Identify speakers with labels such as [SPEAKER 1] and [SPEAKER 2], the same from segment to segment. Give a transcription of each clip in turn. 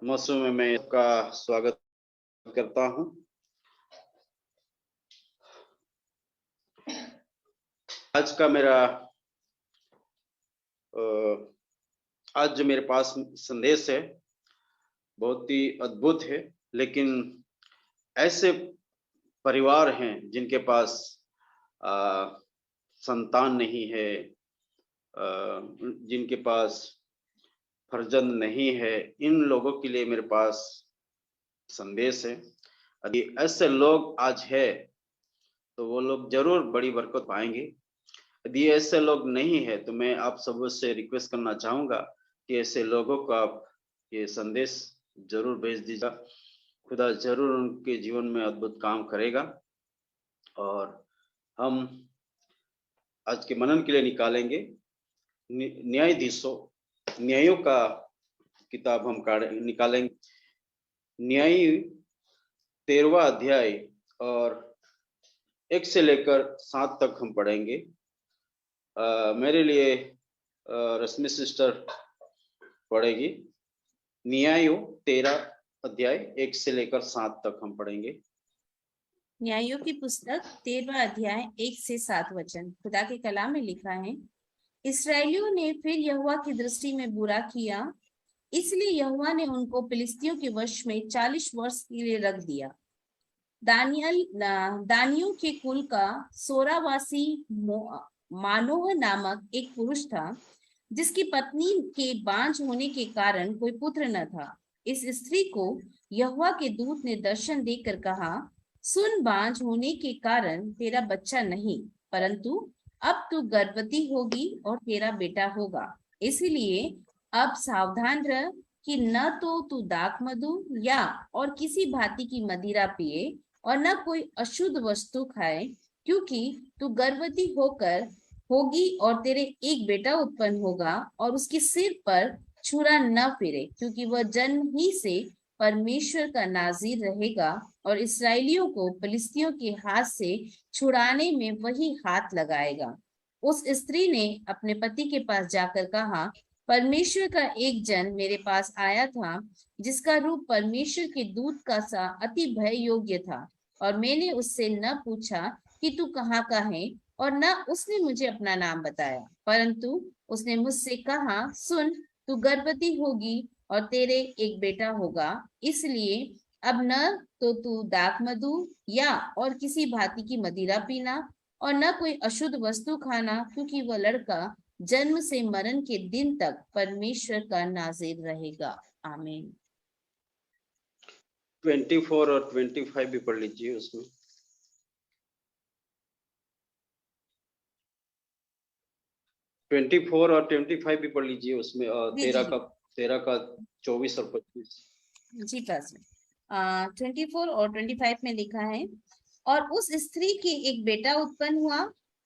[SPEAKER 1] मौसम में मैं आपका स्वागत करता हूं। आज का मेरा आज जो मेरे पास संदेश है बहुत ही अद्भुत है, लेकिन ऐसे परिवार हैं जिनके पास संतान नहीं है, जिनके पास फर्जंद नहीं है, इन लोगों के लिए मेरे पास संदेश है। यदि ऐसे लोग आज है तो वो लोग जरूर बड़ी बरकत पाएंगे। यदि ऐसे लोग नहीं है तो मैं आप सब से रिक्वेस्ट करना चाहूंगा कि ऐसे लोगों को आप ये संदेश जरूर भेज दीजिएगा। खुदा जरूर उनके जीवन में अद्भुत काम करेगा। और हम आज के मनन के लिए निकालेंगे न्यायों का किताब हम निकालेंगे। न्याय 13वां अध्याय और 1 से लेकर 7 तक हम पढ़ेंगे। मेरे लिए रश्मि सिस्टर पढ़ेगी। न्यायों 13 अध्याय 1 से लेकर 7 तक हम पढ़ेंगे।
[SPEAKER 2] न्यायों की पुस्तक 13वां अध्याय 1 से 7 वचन। खुदा के कलाम में लिखा है, इस्राएलियों ने फिर यहोवा की दृष्टि में बुरा किया, इसलिए यहोवा ने उनको फिलिस्तियों के वश में 40 वर्ष के लिए रख दिया। दानियों के कुल का सोरावासी मानोह नामक एक पुरुष था, जिसकी पत्नी के बांझ होने के कारण कोई पुत्र न था। इस स्त्री को यहोवा के दूत ने दर्शन देकर कहा, सुन, बांझ होने के कारण तेरा बच्चा नहीं, परंतु अब तू गर्भवती होगी और तेरा बेटा होगा। इसलिए अब सावधान रह कि न तो तू दाख मधु या और किसी भांति की मदिरा पिए और न कोई अशुद्ध वस्तु खाए, क्योंकि तू गर्भवती होगी और तेरे एक बेटा उत्पन्न होगा और उसके सिर पर छुरा न फिरे, क्योंकि वह जन्म ही से परमेश्वर का नाज़ीर रहेगा और इस्राएलियों को फिलिस्तियों के हाथ से छुड़ाने में वही हाथ लगाएगा। उस स्त्री ने अपने पति के पास जाकर कहा, परमेश्वर का एक जन मेरे पास आया था, जिसका रूप परमेश्वर के दूत का सा अति भय योग्य था, और मैंने उससे न पूछा कि तू कहाँ का है, और न उसने मुझे अपना नाम बताया, परंतु उसने मुझसे कहा, सुन, तू गर्भवती होगी और तेरे एक बेटा होगा। इसलिए अब न तो तू दाख मधु या और किसी भांति की मदिरा पीना और न कोई अशुद्ध वस्तु खाना, क्योंकि वह लड़का जन्म से मरण के दिन तक परमेश्वर का नाज़ीर रहेगा। आमीन।
[SPEAKER 1] 24 और 25 भी पढ़ लीजिए। उसमें 24 और 25 भी पढ़ लीजिए। उसमें 13 का 24 और 25।
[SPEAKER 2] जी पास 24 और 25 में लिखा है, और उस स्त्री के एक बेटा उत्पन्न हुआ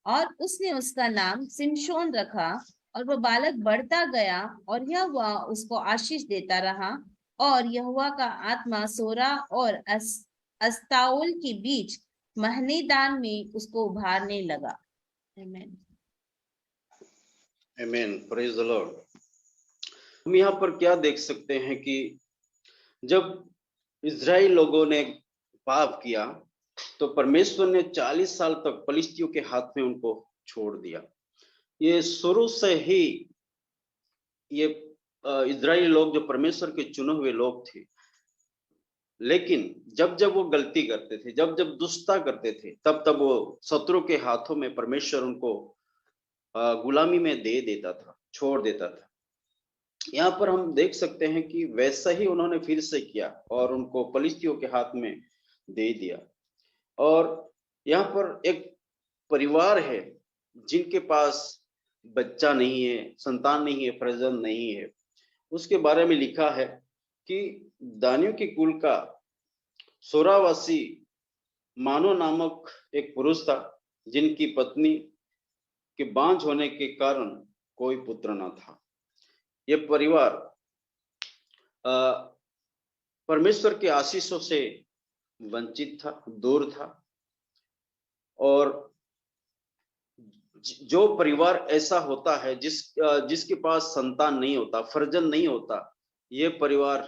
[SPEAKER 2] और उसने उसका नाम सिमशोन रखा, और वह बालक बढ़ता गया और यहोवा उसको आशीष देता रहा, और यहोवा का आत्मा सोरा और अस्ताउल के बीच महनेदान में उसको उभारने लगा। आमीन।
[SPEAKER 1] आमीन, प्रेज द लॉर्ड। हम यहाँ पर क्या देख सकते हैं कि जब इजराइल लोगों ने पाप किया तो परमेश्वर ने 40 साल तक फिलिस्तियों के हाथ में उनको छोड़ दिया। ये शुरू से ही ये इजराइली लोग जो परमेश्वर के चुने हुए लोग थे, लेकिन जब जब वो गलती करते थे, जब जब दुष्टता करते थे, तब तब वो शत्रु के हाथों में परमेश्वर उनको गुलामी में दे देता था, छोड़ देता था। यहाँ पर हम देख सकते हैं कि वैसा ही उन्होंने फिर से किया और उनको फिलिस्तियों के हाथ में दे दिया। और यहाँ पर एक परिवार है जिनके पास बच्चा नहीं है, संतान नहीं है, फर्जंद नहीं है। उसके बारे में लिखा है कि दानियों के कुल का सोरावासी मानो नामक एक पुरुष था, जिनकी पत्नी के बांझ होने के कारण कोई पुत्र न था। यह परिवार परमेश्वर के आशीषों से वंचित था, दूर था। और जो परिवार ऐसा होता है जिसके पास संतान नहीं होता, फर्जंद नहीं होता, ये परिवार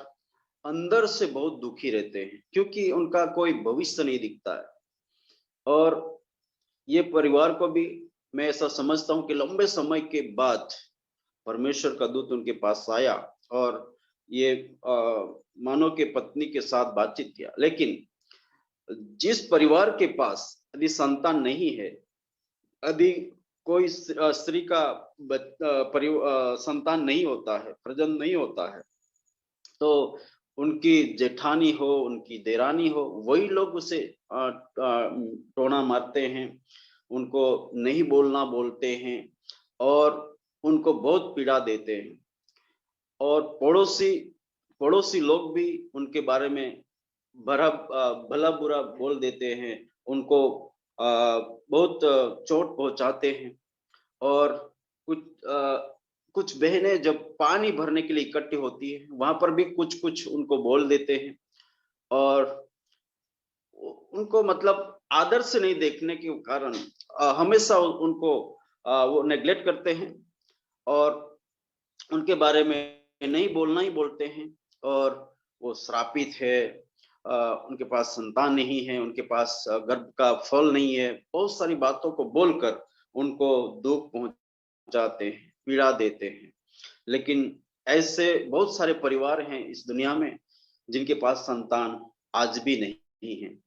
[SPEAKER 1] अंदर से बहुत दुखी रहते हैं, क्योंकि उनका कोई भविष्य नहीं दिखता है। और ये परिवार को भी मैं ऐसा समझता हूँ कि लंबे समय के बाद परमेश्वर का दूत उनके पास आया और ये मानव के पत्नी के साथ बातचीत किया। लेकिन जिस परिवार के पास यदि संतान नहीं है, यदि कोई स्त्री का संतान नहीं होता है, प्रजनन नहीं होता है, तो उनकी जेठानी हो, उनकी देरानी हो, वही लोग उसे टोना मारते हैं, उनको नहीं बोलना बोलते हैं और उनको बहुत पीड़ा देते हैं। और पड़ोसी लोग भी उनके बारे में भला बुरा बोल देते हैं, उनको बहुत चोट पहुंचाते हैं। और कुछ कुछ बहनें जब पानी भरने के लिए इकट्ठी होती है, वहां पर भी कुछ कुछ उनको बोल देते हैं और उनको मतलब आदर से नहीं देखने के कारण हमेशा उनको वो नेग्लेक्ट करते हैं और उनके बारे में नहीं बोलना ही बोलते हैं। और वो श्रापित है, उनके पास संतान नहीं है, उनके पास गर्भ का फल नहीं है, बहुत सारी बातों को बोलकर उनको दुख पहुंचाते हैं, पीड़ा देते हैं। लेकिन ऐसे बहुत सारे परिवार हैं इस दुनिया में जिनके पास संतान आज भी नहीं है।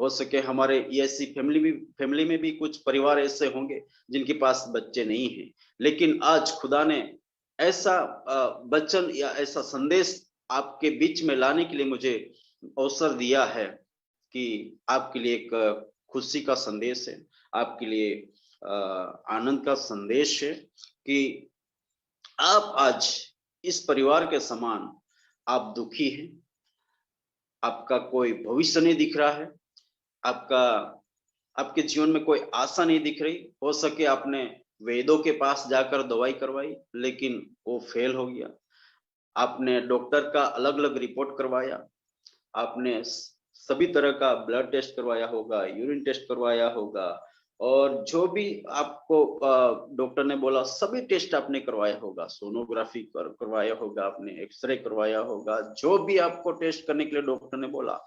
[SPEAKER 1] हो सके हमारे ऐसी फैमिली में भी कुछ परिवार ऐसे होंगे जिनके पास बच्चे नहीं हैं। लेकिन आज खुदा ने ऐसा वचन या ऐसा संदेश आपके बीच में लाने के लिए मुझे अवसर दिया है कि आपके लिए एक खुशी का संदेश है, आपके लिए आनंद का संदेश है कि आप आज इस परिवार के समान आप दुखी हैं, आपका कोई भविष्य नहीं दिख रहा है, आपके जीवन में कोई आशा नहीं दिख रही। हो सके आपने वेदों के पास जाकर दवाई करवाई लेकिन वो फेल हो गया, आपने डॉक्टर का अलग अलग रिपोर्ट करवाया, आपने सभी तरह का ब्लड टेस्ट करवाया होगा, यूरिन टेस्ट करवाया होगा, और जो भी आपको डॉक्टर ने बोला सभी टेस्ट आपने करवाया होगा, सोनोग्राफी करवाया होगा, आपने एक्सरे करवाया होगा, जो भी आपको टेस्ट करने के लिए डॉक्टर ने बोला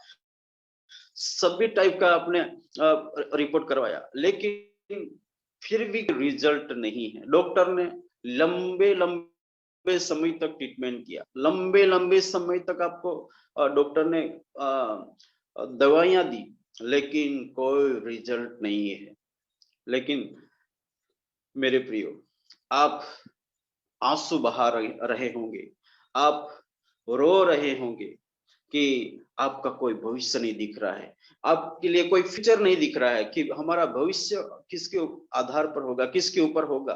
[SPEAKER 1] सभी टाइप का आपने रिपोर्ट करवाया, लेकिन फिर भी रिजल्ट नहीं है। डॉक्टर ने लंबे लंबे समय तक ट्रीटमेंट किया, लंबे लंबे समय तक आपको डॉक्टर ने दवाइयां दी, लेकिन कोई रिजल्ट नहीं है। लेकिन मेरे प्रियो, आप आंसू बहा रहे होंगे, आप रो रहे होंगे कि आपका कोई भविष्य नहीं दिख रहा है, आपके लिए कोई फ्यूचर नहीं दिख रहा है कि हमारा भविष्य किसके आधार पर होगा, किसके ऊपर होगा।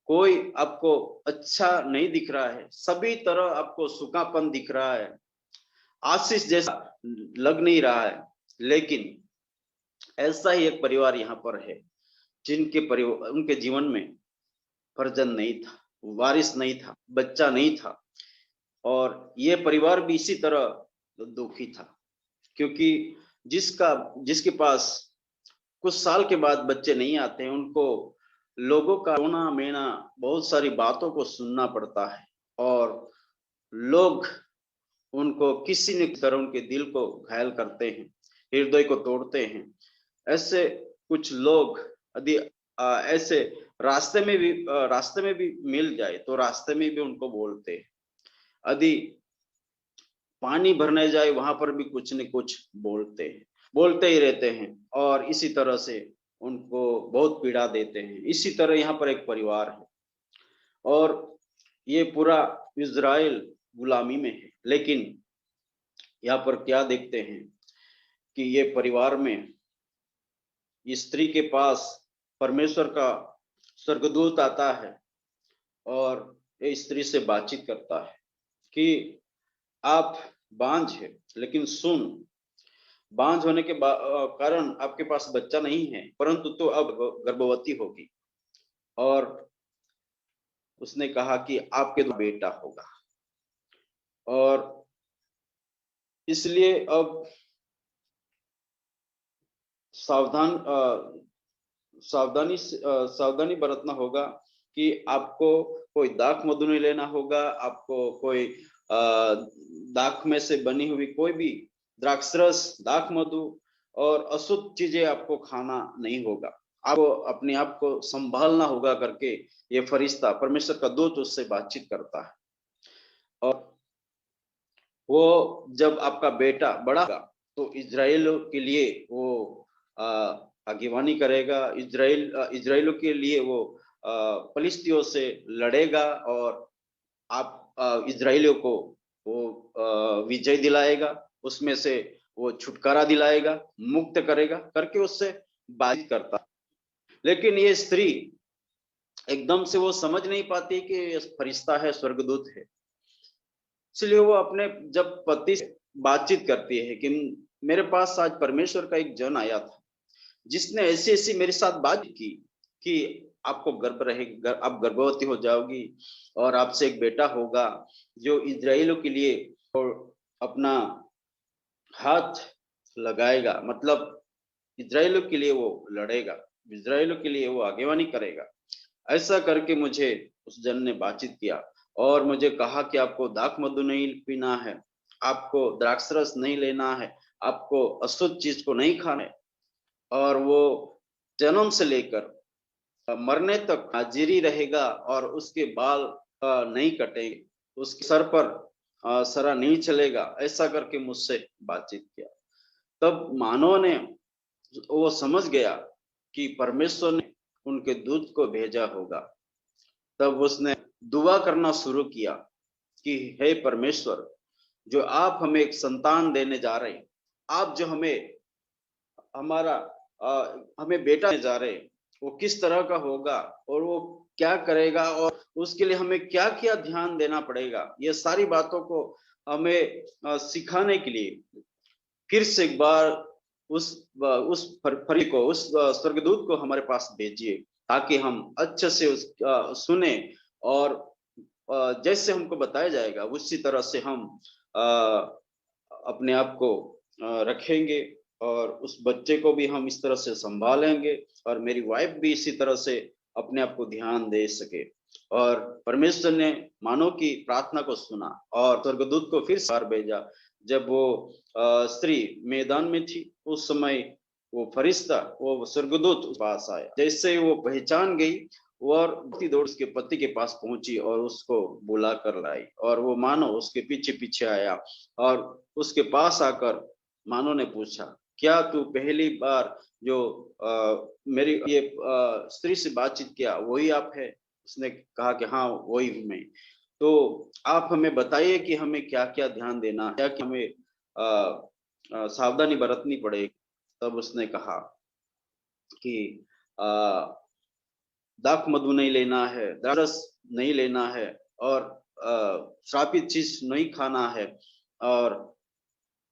[SPEAKER 1] कोई आपको अच्छा नहीं दिख रहा है, सभी तरह आपको सूखापन दिख रहा है, आशीष जैसा लग नहीं रहा है। लेकिन ऐसा ही एक परिवार यहाँ पर है उनके जीवन में परिजन नहीं था, वारिस नहीं था, बच्चा नहीं था, और ये परिवार भी इसी तरह दुखी था, क्योंकि जिसके पास कुछ साल के बाद बच्चे नहीं आते हैं, उनको लोगों का रोना मेना, बहुत सारी बातों को सुनना पड़ता है और लोग उनको किसी न किसी तरह उनके दिल को घायल करते हैं, हृदय को तोड़ते हैं। ऐसे कुछ लोग यदि ऐसे रास्ते में भी मिल जाए तो रास्ते में भी उनको बोलते हैं, यदि पानी भरने जाए वहां पर भी कुछ न कुछ बोलते ही रहते हैं और इसी तरह से उनको बहुत पीड़ा देते हैं। इसी तरह यहाँ पर एक परिवार है और ये पूरा इज़राइल गुलामी में है। लेकिन यहाँ पर क्या देखते हैं कि ये परिवार में स्त्री के पास परमेश्वर का स्वर्गदूत आता है और ये स्त्री से बातचीत करता है कि आप बांझ है, लेकिन सुन, बांझ होने के कारण आपके पास बच्चा नहीं है, परंतु तो अब गर्भवती होगी, और उसने कहा कि आपके दो बेटा होगा। और इसलिए अब सावधानी बरतना होगा कि आपको कोई दाख मधु नहीं लेना होगा, आपको कोई दाख में से बनी हुई कोई भी द्राक्षरस, दाख मधु और अशुद्ध चीजें आपको खाना नहीं होगा। आपको अपने आप को संभालना होगा करके ये फरिश्ता, परमेश्वर का दूत उससे बातचीत करता है। और वो जब आपका बेटा बड़ा होगा तो इजराइल के लिए वो आगेवानी करेगा, इजराइलों के लिए वो फलिस्तियों से लड़ेगा और आप इजराइलियों को वो विजय दिलाएगा, उसमें से वो छुटकारा दिलाएगा, मुक्त करेगा करके उससे बातचीत करता। लेकिन ये स्त्री एकदम से वो समझ नहीं पाती कि ये फरिश्ता है, स्वर्गदूत है। इसलिए वो अपने जब पति से बातचीत करती है कि मेरे पास आज परमेश्वर का एक जन आया था जिसने ऐसी ऐसी मेरे साथ बात की कि आपको गर्भ रहेगा, आप गर्भवती हो जाओगी और आपसे एक बेटा होगा जो इजराइलों के लिए और अपना हाथ लगाएगा, मतलब इजराइलों के लिए वो लड़ेगा, इजराइलों के लिए वो आगेवानी करेगा। ऐसा करके मुझे उस जन ने बातचीत किया और मुझे कहा कि आपको दाख मधु नहीं पीना है, आपको द्राक्षरस नहीं लेना है, आपको अशुद्ध चीज को नहीं खाना है, और वो जन्म से लेकर मरने तक हाजिरी रहेगा और उसके बाल नहीं कटेंगे, उसके सर पर सरा नहीं चलेगा। ऐसा करके मुझसे बातचीत किया। तब मानव ने वो समझ गया कि परमेश्वर ने उनके दूत को भेजा होगा। तब उसने दुआ करना शुरू किया कि हे परमेश्वर, जो आप हमें एक संतान देने जा रहे हैं, आप जो हमें बेटा देने जा रहे हैं, वो किस तरह का होगा और वो क्या करेगा और उसके लिए हमें क्या क्या ध्यान देना पड़ेगा, ये सारी बातों को हमें सिखाने के लिए फिर से एक बार उस फरी को, उस स्वर्गदूत को हमारे पास भेजिए ताकि हम अच्छे से सुने और जैसे हमको बताया जाएगा उसी तरह से हम अपने आप को रखेंगे और उस बच्चे को भी हम इस तरह से संभालेंगे और मेरी वाइफ भी इसी तरह से अपने आप को ध्यान दे सके। और परमेश्वर ने मानव की प्रार्थना को सुना और स्वर्गदूत को फिर से भेजा। जब वो स्त्री मैदान में थी उस समय वो फरिश्ता, वो स्वर्गदूत उस पास आया। जैसे वो पहचान गई और दौड़ उसके पति के पास पहुंची और उसको बुला कर लाई और वो मानो उसके पीछे पीछे आया और उसके पास आकर मानो ने पूछा, क्या तू पहली बार जो मेरी ये स्त्री से बातचीत किया वही आप है? उसने कहा कि हाँ वही हूँ मैं। तो आप हमें बताइए कि हमें क्या क्या ध्यान देना है, क्या हमें सावधानी बरतनी पड़ेगी। तब उसने कहा कि दाख मधु नहीं लेना है, द्राक्षरस नहीं लेना है और श्रापित चीज नहीं खाना है और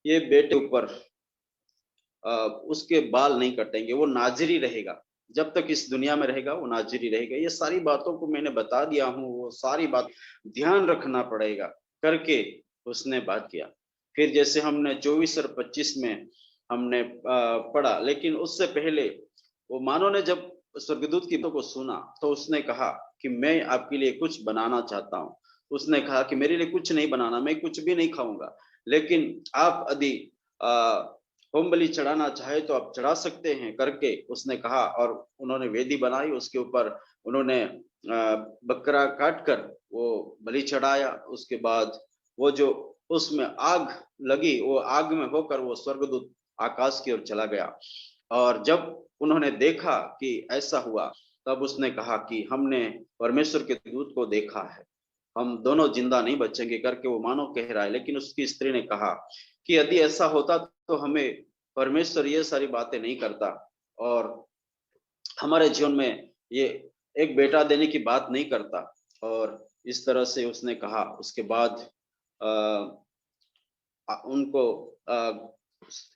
[SPEAKER 1] ये बेटे ऊपर उसके बाल नहीं कटेंगे, वो नाजिरी रहेगा, जब तक इस दुनिया में रहेगा वो नाजिरी रहेगा। ये सारी बातों को मैंने बता दिया हूँ, वो सारी बात ध्यान रखना पड़ेगा करके उसने बात किया। फिर जैसे हमने 24 और 25 में हमने पढ़ा, लेकिन उससे पहले वो मानो ने जब स्वर्गदूत की बातों को सुना तो उसने कहा कि मैं आपके लिए कुछ बनाना चाहता हूँ। उसने कहा कि मेरे लिए कुछ नहीं बनाना, मैं कुछ भी नहीं खाऊंगा, लेकिन आप यदि होम बलि चढ़ाना चाहे तो आप चढ़ा सकते हैं करके उसने कहा। और उन्होंने वेदी बनाई, उसके ऊपर उन्होंने बकरा काट कर वो बलि चढ़ाया। उसके बाद वो जो उसमें आग लगी, वो आग में होकर वो स्वर्गदूत आकाश की ओर चला गया। और जब उन्होंने देखा कि ऐसा हुआ तब उसने कहा कि हमने परमेश्वर के दूत को देखा है, हम दोनों जिंदा नहीं बचेंगे करके वो मानो कह रहा है। लेकिन उसकी स्त्री ने कहा कि यदि ऐसा होता तो हमें परमेश्वर ये सारी बातें नहीं करता और हमारे जीवन में ये एक बेटा देने की बात नहीं करता। और इस तरह से उसने कहा। उसके बाद उनको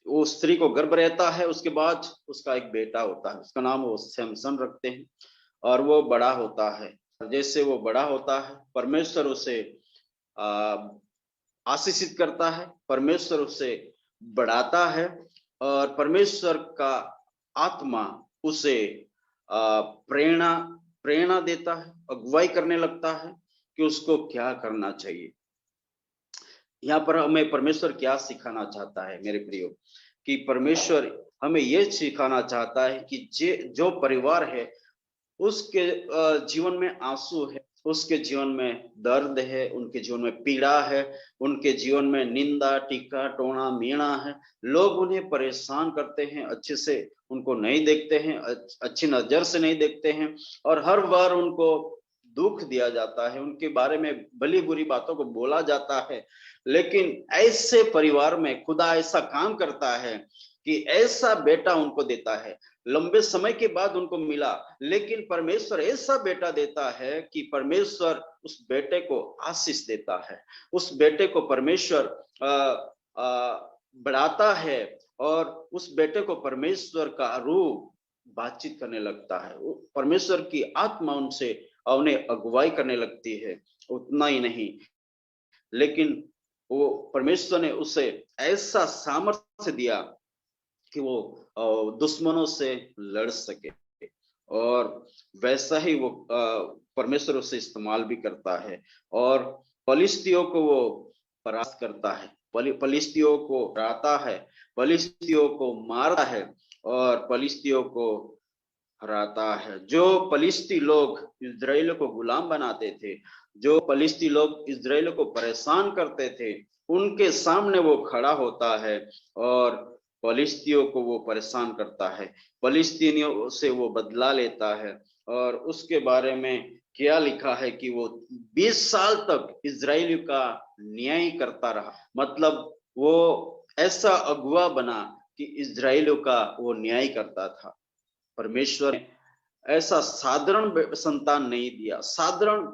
[SPEAKER 1] वो स्त्री को गर्भ रहता है, उसके बाद उसका एक बेटा होता है, उसका नाम वो सैमसन रखते हैं और वो बड़ा होता है। जैसे वो बड़ा होता है परमेश्वर उसे आशीषित करता है, परमेश्वर उसे बढ़ाता है और परमेश्वर का आत्मा उसे प्रेरणा देता है, अगुवाई करने लगता है कि उसको क्या करना चाहिए। यहाँ पर हमें परमेश्वर क्या सिखाना चाहता है मेरे प्रियो, कि परमेश्वर हमें यह सिखाना चाहता है कि जो परिवार है उसके जीवन में आंसू है, उसके जीवन में दर्द है, उनके जीवन में पीड़ा है, उनके जीवन में निंदा टीका टोना मीणा है। लोग उन्हें परेशान करते हैं, अच्छे से उनको नहीं देखते हैं, अच्छी नजर से नहीं देखते हैं, और हर बार उनको दुख दिया जाता है, उनके बारे में भली बुरी बातों को बोला जाता है। लेकिन ऐसे परिवार में खुदा ऐसा काम करता है कि ऐसा बेटा उनको देता है, लंबे समय के बाद उनको मिला, लेकिन परमेश्वर ऐसा बेटा देता है कि परमेश्वर उस बेटे को आशीष देता है, उस बेटे को परमेश्वर बढ़ाता है, और उस बेटे को परमेश्वर का रूप बातचीत करने लगता है, परमेश्वर की आत्मा उनसे उन्हें अगुवाई करने लगती है। उतना ही नहीं, लेकिन वो परमेश्वर ने उसे ऐसा सामर्थ्य दिया कि वो दुश्मनों से लड़ सके, और वैसा ही वो परमेश्वर उसे इस्तेमाल भी करता है, और फलिस्तियों को वो परास्त करता है, फलिस्तियों को हराता है, फलिस्तियों को मारता है, और फलिस्तियों को हराता है। जो फलिस्ती लोग इजराइल को गुलाम बनाते थे, जो फलिस्ती लोग इजराइल को परेशान करते थे, उनके सामने वो खड़ा होता है और फलिस्तियों को वो परेशान करता है, फलिस्तीनियों से वो बदला लेता है। और उसके बारे में क्या लिखा है कि वो 20 साल तक इजराइल का न्याय करता रहा, मतलब वो ऐसा अगुवा बना कि इजराइल का वो न्याय करता था। परमेश्वर ने ऐसा साधारण संतान नहीं दिया, साधारण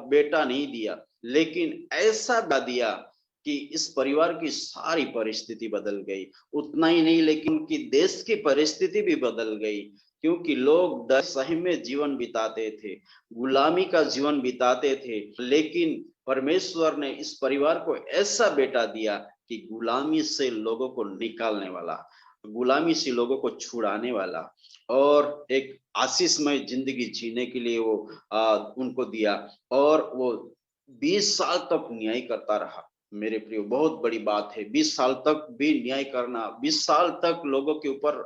[SPEAKER 1] बेटा नहीं दिया, लेकिन ऐसा दिया कि इस परिवार की सारी परिस्थिति बदल गई। उतना ही नहीं, लेकिन उनकी देश की परिस्थिति भी बदल गई, क्योंकि लोग सही में जीवन बिताते थे, गुलामी का जीवन बिताते थे, लेकिन परमेश्वर ने इस परिवार को ऐसा बेटा दिया कि गुलामी से लोगों को निकालने वाला, गुलामी से लोगों को छुड़ाने वाला, और एक आशीषमय जिंदगी जीने के लिए वो उनको दिया, और वो 20 साल तक न्याय करता रहा। मेरे प्रियो, बहुत बड़ी बात है, 20 साल तक भी न्याय करना, 20 साल तक लोगों के ऊपर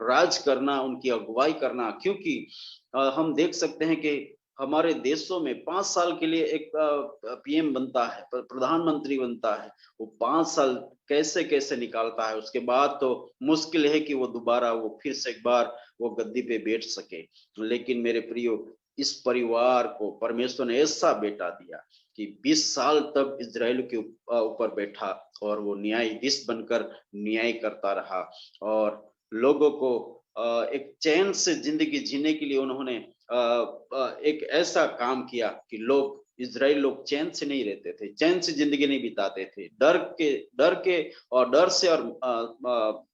[SPEAKER 1] राज करना, उनकी अगुवाई करना। क्योंकि हम देख सकते हैं कि हमारे देशों में 5 साल के लिए एक पीएम बनता है, प्रधानमंत्री बनता है, वो 5 साल कैसे कैसे निकालता है, उसके बाद तो मुश्किल है कि वो दोबारा वो फिर से एक बार वो गद्दी पे बैठ सके। लेकिन मेरे प्रियो, इस परिवार को परमेश्वर ने ऐसा बेटा दिया कि 20 साल तक इजराइल के ऊपर बैठा, और वो न्यायाधीश बनकर न्याय करता रहा, और लोगों को एक चैन से जिंदगी जीने के लिए उन्होंने एक ऐसा काम किया कि लोग, इजराइल लोग चैन से नहीं रहते थे, चैन से जिंदगी नहीं बिताते थे, डर के और डर से और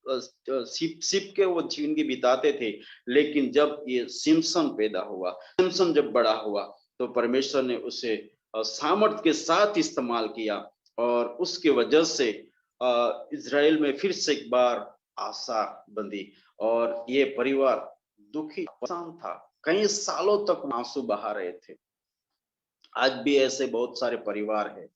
[SPEAKER 1] सिप के वो जिंदगी बिताते थे। लेकिन जब ये सिमसन पैदा हुआ, सिमसन जब बड़ा हुआ, तो परमेश्वर ने उसे सामर्थ के साथ इस्तेमाल किया, और उसके वजह से इजराइल में फिर से एक बार आशा बंधी, और ये परिवार दुखी परेशान था, कई सालों तक आंसू बहा रहे थे। आज भी ऐसे बहुत सारे परिवार हैं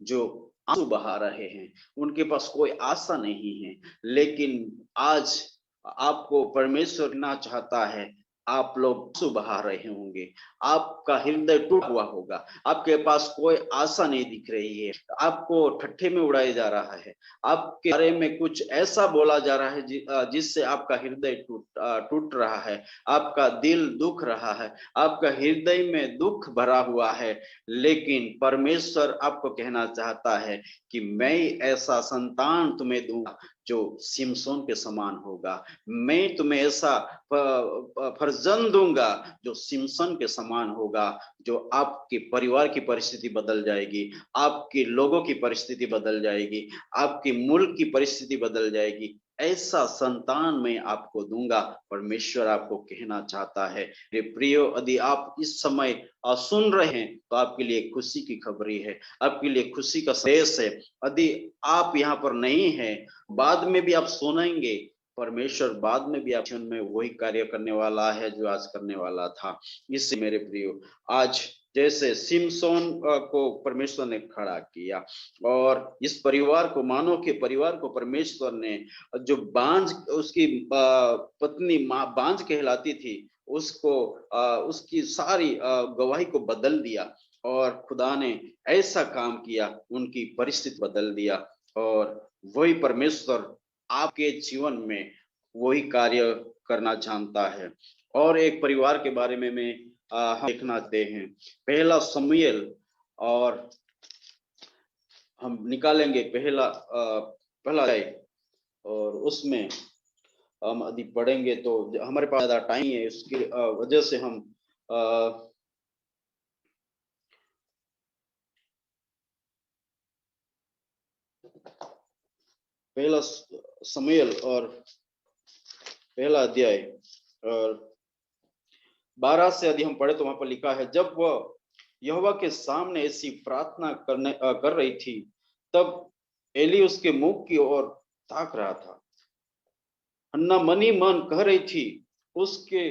[SPEAKER 1] जो आंसू बहा रहे हैं, उनके पास कोई आशा नहीं है। लेकिन आज आपको परमेश्वर ना चाहता है, आप लोग आंसू बहा रहे होंगे, आपका हृदय टूटा हुआ होगा, आपके पास कोई आशा नहीं दिख रही है, आपको ठट्ठे में उड़ाया जा रहा है, आपके बारे में कुछ ऐसा बोला जा रहा है जिससे आपका हृदय टूट रहा है, आपका दिल दुख रहा है, आपका हृदय में दुख भरा हुआ है। लेकिन परमेश्वर आपको कहना चाहता है कि मैं ऐसा संतान तुम्हें दूंगा जो सिमसोन के समान होगा, मैं तुम्हें ऐसा फर्जंद दूंगा जो सिमसन के समान होगा, जो आपके परिवार की परिस्थिति बदल जाएगी, आपके लोगों की परिस्थिति बदल जाएगी, आपके मुल्क की परिस्थिति बदल जाएगी। ऐसा संतान मैं आपको दूंगा, परमेश्वर आपको कहना चाहता है। मेरे प्रियो, यदि आप इस समय सुन रहे हैं तो आपके लिए खुशी की खबरी है, आपके लिए खुशी का संदेश है। यदि आप यहाँ पर नहीं है, बाद में भी आप सुनेंगे, परमेश्वर बाद में भी आप जीवन में वही कार्य करने वाला है जो आज करने वाला था। इससे मेरे प्रियो, आज जैसे सिमसोन को परमेश्वर ने खड़ा किया, और इस परिवार को, मानव के परिवार को परमेश्वर ने, जो बांझ, उसकी पत्नी बांझ कहलाती थी, उसको उसकी सारी गवाही को बदल दिया, और खुदा ने ऐसा काम किया, उनकी परिस्थिति बदल दिया। और वही परमेश्वर आपके जीवन में वही कार्य करना चाहता है। और एक परिवार के बारे में मैं हम देखना चाहते हैं, पहला शमूएल, और हम निकालेंगे पहला अध्याय, और उसमें हम यदि पढ़ेंगे तो हमारे पास ज्यादा टाइम है, उसकी वजह से हम पहला शमूएल और पहला अध्याय और 12 से यदि हम पढ़े तो वहां पर लिखा है, जब वह यहोवा के सामने ऐसी प्रार्थना कर रही थी, तब एली उसके मुख की ओर ताक रहा था। हन्ना मनी मन कह रही थी, उसके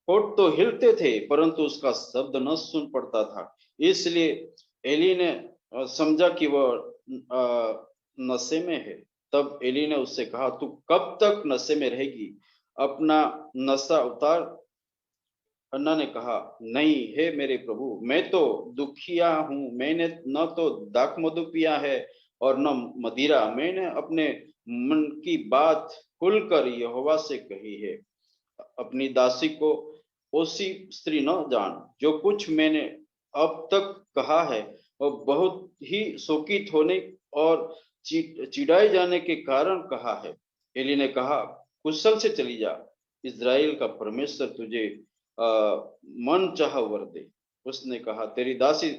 [SPEAKER 1] होठ तो हिलते थे, परंतु उसका शब्द न सुन पड़ता था। इसलिए एली ने समझा कि वह नशे में है। तब एली ने उससे कहा, तू कब तक नशे में रहेगी? अपना नशा उतार। हन्ना ने कहा, नहीं हे मेरे प्रभु, मैं तो दुखिया हूँ, मैंने न तो दाखमधु पिया है और न मदिरा। मैंने अपने मन की बात खुलकर यहोवा से कही है। अपनी दासी को ओसी स्त्री न जान। जो कुछ मैंने अब तक कहा है वह बहुत ही शोकित होने और चिढ़ाए जाने के कारण कहा है। एली ने कहा, कुशल से चली जा, इज़राइल का परमेश्वर तुझे मन चाह वर दे। उसने कहा, तेरी दासी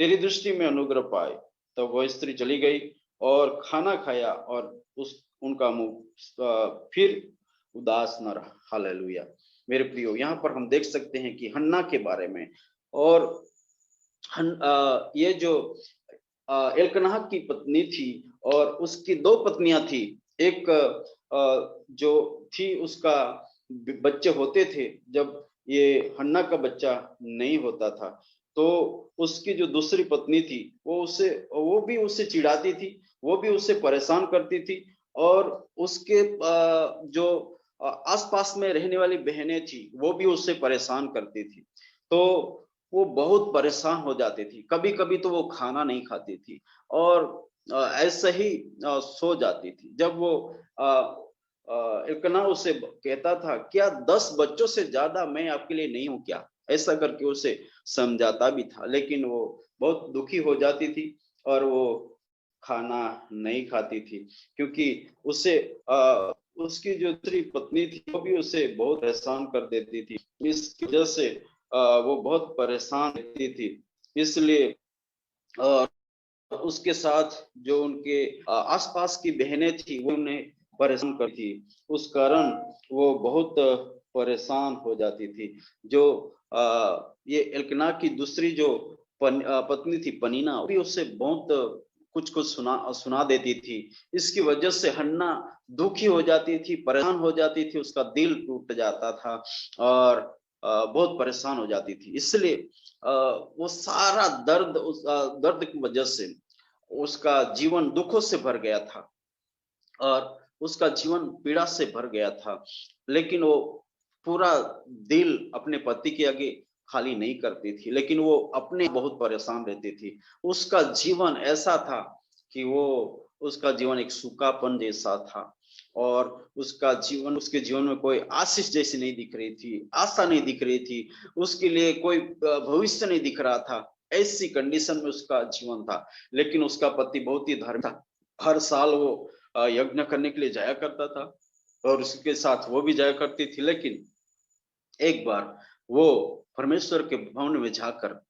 [SPEAKER 1] तेरी दृष्टि में अनुग्रह पाए। तब वह स्त्री चली गई और खाना खाया, और उनका मुंह फिर उदास न रहा। हालेलुया। मेरे प्रियो, यहाँ पर हम देख सकते हैं कि हन्ना के बारे में, और ये जो एल्कनाह की पत्नी थी, और उसकी दो पत्नियां थी। एक जो थी, उसका बच्चे होते थे, जब ये हन्ना का बच्चा नहीं होता था, तो उसकी जो दूसरी पत्नी थी, वो भी उससे चिढ़ाती थी, वो भी उससे परेशान करती थी, और उसके जो आसपास में रहने वाली बहनें थी, वो भी उससे परेशान करती थी। तो वो बहुत परेशान हो जाती थी। कभी कभी तो वो खाना नहीं खाती थी, और ऐसे ही सो जाती थी। जब वो इल्कना उसे कहता था, क्या 10 बच्चों से ज्यादा मैं आपके लिए नहीं हूं क्या? ऐसा करके उसे समझाता भी था, लेकिन वो बहुत दुखी हो जाती थी, और वो खाना नहीं खाती थी, क्योंकि उसे उसकी जो दूसरी पत्नी थी, वो भी उसे बहुत परेशान कर देती थी। इस वजह से वो बहुत परेशान रहती थी। इसलिए उसके साथ जो उनके आसपास की बहनें थी, वो उन्हें परेशान करती थी। उस कारण वो बहुत परेशान हो जाती थी। जो ये एल्कना की दूसरी जो पत्नी थी पनीना, वो भी उससे बहुत कुछ कुछ सुना देती थी। इसकी वजह से हन्ना दुखी हो जाती थी, परेशान हो जाती थी, उसका दिल टूट जाता था, और बहुत परेशान हो जाती थी। इसलिए वो सारा दर्द, उस दर्द की वजह से उसका जीवन दुखों से भर गया था, और उसका जीवन पीड़ा से भर गया था। लेकिन वो पूरा दिल अपने पति के आगे खाली नहीं करती थी, लेकिन वो अपने बहुत परेशान रहती थी। उसका जीवन ऐसा था कि वो उसका जीवन एक सूखापन जैसा था, और उसके जीवन में कोई आशीष जैसी नहीं दिख रही थी, आशा नहीं दिख रही थी, उसके लिए कोई भविष्य नहीं दिख रहा था। ऐसी कंडीशन में उसका जीवन था। लेकिन उसका पति बहुत ही धार्मिक था। हर साल वो यज्ञ करने के लिए जाया करता था, और उसके साथ वो भी जाया करती थी। लेकिन एक बार वो परमेश्वर के भवन में जाकर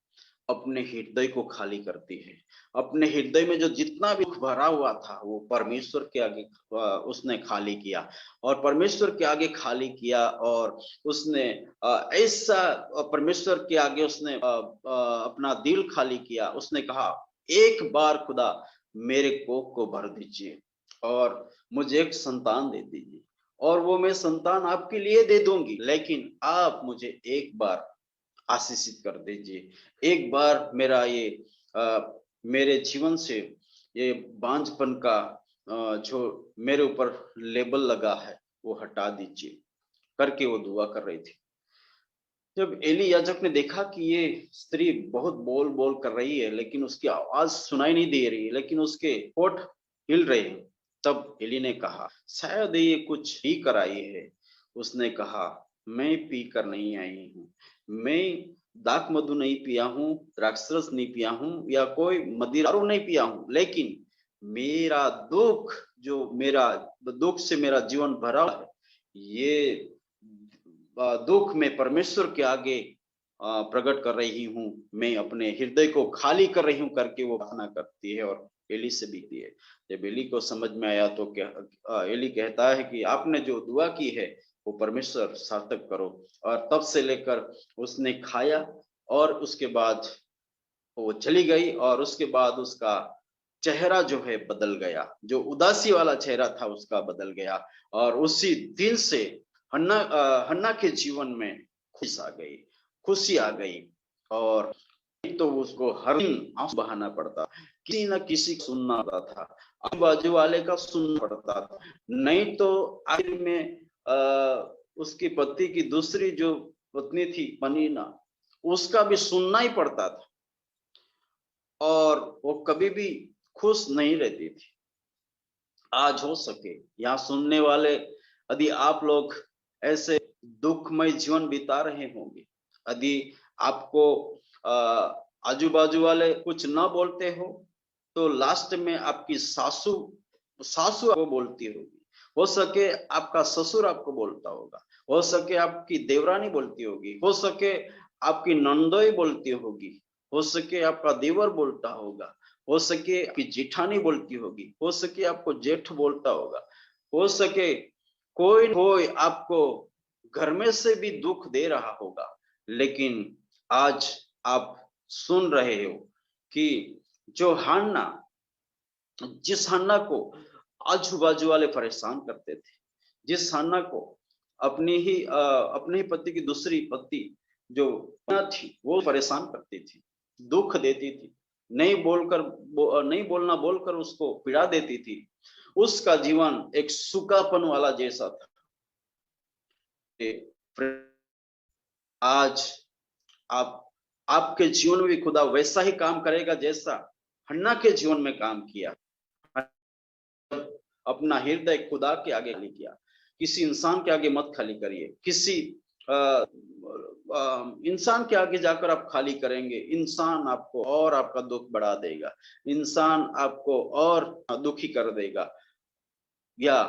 [SPEAKER 1] अपने हृदय को खाली करती है। अपने हृदय में जो जितना भी भरा हुआ था, वो परमेश्वर के आगे उसने खाली किया, और परमेश्वर के आगे खाली किया, और उसने ऐसा परमेश्वर के आगे उसने अपना दिल खाली किया। उसने कहा, एक बार खुदा मेरे कोख को भर दीजिए, और मुझे एक संतान दे दीजिए, और वो मैं संतान आपके लिए दे दूंगी, लेकिन आप मुझे एक बार आशीषित कर दीजिए। एक बार मेरा ये मेरे जीवन से ये बांझपन का जो मेरे ऊपर लेबल लगा है वो हटा दीजिए करके वो दुआ कर रही थी। जब एली याजक ने देखा कि ये स्त्री बहुत बोल बोल कर रही है लेकिन उसकी आवाज सुनाई नहीं दे रही है, लेकिन उसके होठ हिल रहे हैं, तब एली ने कहा शायद ये कुछ पी कर आई है। उसने कहा मैं पी कर नहीं आई हूँ, मैं दाख मधु नहीं पिया हूँ, द्राक्षरस नहीं पिया हूँ या कोई मदिरा नहीं पिया हूँ, लेकिन मेरा दुख, जो मेरा दुख से मेरा जीवन भरा है, ये दुख में परमेश्वर के आगे प्रकट कर रही हूँ, मैं अपने हृदय को खाली कर रही हूँ करके वो प्रार्थना करती है और एली से बीती है। जब एली को समझ में आया तो क्या एली कहता है कि आपने जो दुआ की है वो परमेश्वर सार्थक करो। और तब से लेकर उसने खाया और उसके बाद वो चली गई और उसके बाद उसका चेहरा जो है बदल गया, जो उदासी वाला चेहरा था उसका बदल गया और उसी दिन से हन्ना के जीवन में खुशी आ गई। और तो उसको हर दिन आंसू बहाना पड़ता, किसी न किसी को सुनना पड़ता था, आजू बाजू वाले का सुनना पड़ता था, नहीं तो आखिर में उसकी पति की दूसरी जो पत्नी थी पनीना, उसका भी सुनना ही पड़ता था और वो कभी भी खुश नहीं रहती थी। आज हो सके यहाँ सुनने वाले यदि आप लोग ऐसे दुखमय जीवन बिता रहे होंगे, यदि आपको आजू बाजू वाले कुछ ना बोलते हो तो लास्ट में आपकी सासू आपको बोलती होगी, हो सके आपका ससुर आपको बोलता होगा, हो सके आपकी देवरानी बोलती होगी, हो सके आपकी नंदोई बोलती होगी, हो सके आपका देवर बोलता होगा, हो सके आपकी जेठानी बोलती होगी, हो सके आपको जेठ बोलता होगा, हो सके कोई आपको घर में से भी दुख दे रहा होगा। लेकिन आज आप सुन रहे हो कि जो हन्ना, जिस हन्ना को आजू बाजू वाले परेशान करते थे, जिस हन्ना को अपने ही पति की दूसरी पति जो थी वो परेशान करती थी, दुख देती थी, नहीं बोलना बोलकर उसको पीड़ा देती थी, उसका जीवन एक सूखापन वाला जैसा था। आज आपके जीवन में भी खुदा वैसा ही काम करेगा जैसा हन्ना के जीवन में काम किया। अपना हृदय खुदा के आगे खाली किया, किसी इंसान के आगे मत खाली करिए, किसी इंसान के आगे जाकर आप खाली करेंगे, इंसान आपको और आपका दुख बढ़ा देगा, इंसान आपको और दुखी कर देगा या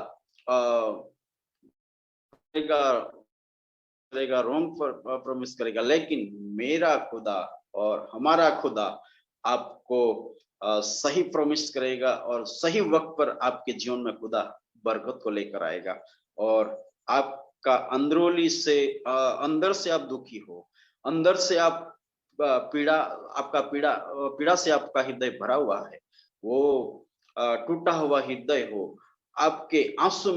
[SPEAKER 1] करेगा, रोंग प्रॉमिस करेगा। लेकिन मेरा खुदा और हमारा खुदा आपको सही प्रॉमिस करेगा और सही वक्त पर आपके जीवन में खुदा बरकत को लेकर आएगा और आपका अंदरूनी से अंदर से आप दुखी हो, अंदर से आप पीड़ा से आपका हृदय भरा हुआ है, वो टूटा हुआ हृदय हो, आपके आंखों